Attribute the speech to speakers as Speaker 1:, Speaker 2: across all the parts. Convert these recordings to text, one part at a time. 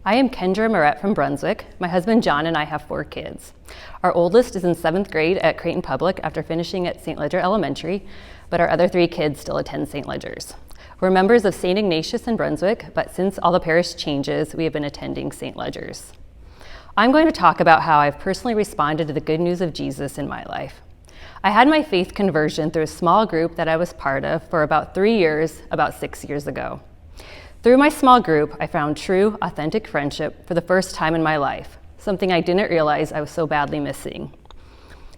Speaker 1: I am Kendra Meuret from Brunswick. My husband John and I have 4 kids. Our oldest is in 7th grade at Creighton Public after finishing at St. Ledger Elementary, but our other 3 kids still attend St. Ledger's. We're members of St. Ignatius in Brunswick, but since all the parish changes, we have been attending St. Ledger's. I'm going to talk about how I've personally responded to the good news of Jesus in my life. I had my faith conversion through a small group that I was part of for about 3 years, about 6 years ago. Through my small group, I found true, authentic friendship for the first time in my life, something I didn't realize I was so badly missing.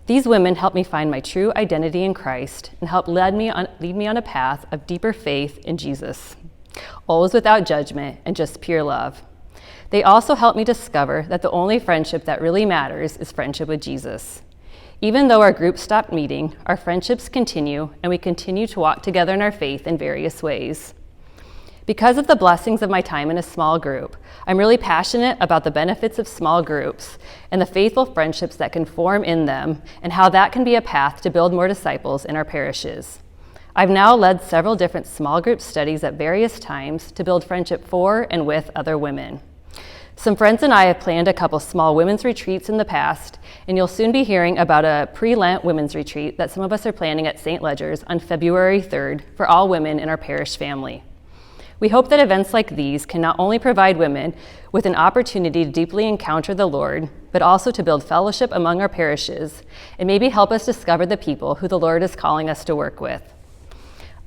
Speaker 1: These women helped me find my true identity in Christ and helped lead me on a path of deeper faith in Jesus, always without judgment and just pure love. They also helped me discover that the only friendship that really matters is friendship with Jesus. Even though our group stopped meeting, our friendships continue, and we continue to walk together in our faith in various ways. Because of the blessings of my time in a small group, I'm really passionate about the benefits of small groups and the faithful friendships that can form in them and how that can be a path to build more disciples in our parishes. I've now led several different small group studies at various times to build friendship for and with other women. Some friends and I have planned a couple small women's retreats in the past, and you'll soon be hearing about a pre-Lent women's retreat that some of us are planning at St. Ledger's on February 3rd for all women in our parish family. We hope that events like these can not only provide women with an opportunity to deeply encounter the Lord, but also to build fellowship among our parishes and maybe help us discover the people who the Lord is calling us to work with.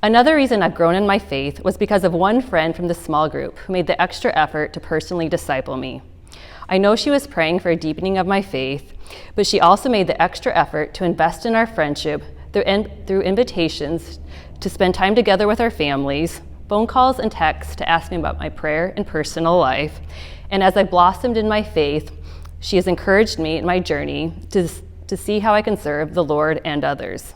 Speaker 1: Another reason I've grown in my faith was because of one friend from the small group who made the extra effort to personally disciple me. I know she was praying for a deepening of my faith, but she also made the extra effort to invest in our friendship through invitations to spend time together with our families, phone calls and texts to ask me about my prayer and personal life. And as I blossomed in my faith, she has encouraged me in my journey to see how I can serve the Lord and others.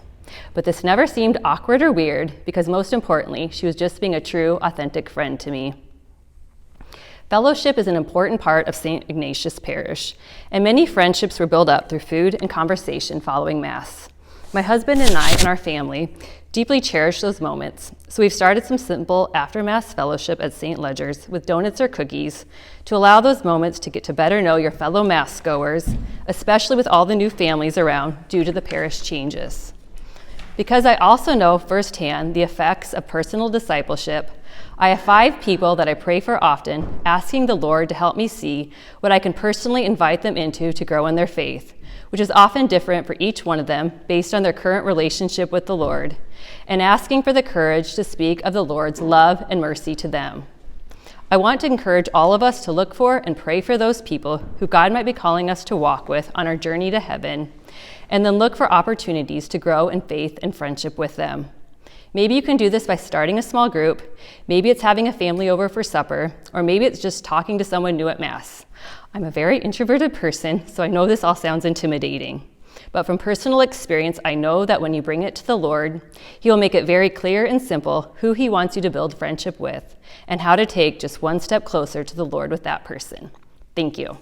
Speaker 1: But this never seemed awkward or weird because most importantly, she was just being a true, authentic friend to me. Fellowship is an important part of St. Ignatius Parish, and many friendships were built up through food and conversation following Mass. My husband and I and our family deeply cherish those moments, so we've started some simple after-Mass fellowship at St. Ledger's with donuts or cookies to allow those moments to get to better know your fellow Mass goers, especially with all the new families around due to the parish changes. Because I also know firsthand the effects of personal discipleship, I have 5 people that I pray for often, asking the Lord to help me see what I can personally invite them into to grow in their faith, which is often different for each one of them based on their current relationship with the Lord, and asking for the courage to speak of the Lord's love and mercy to them. I want to encourage all of us to look for and pray for those people who God might be calling us to walk with on our journey to heaven, and then look for opportunities to grow in faith and friendship with them. Maybe you can do this by starting a small group, maybe it's having a family over for supper, or maybe it's just talking to someone new at Mass. I'm a very introverted person, so I know this all sounds intimidating. But from personal experience, I know that when you bring it to the Lord, He will make it very clear and simple who He wants you to build friendship with, and how to take just one step closer to the Lord with that person. Thank you.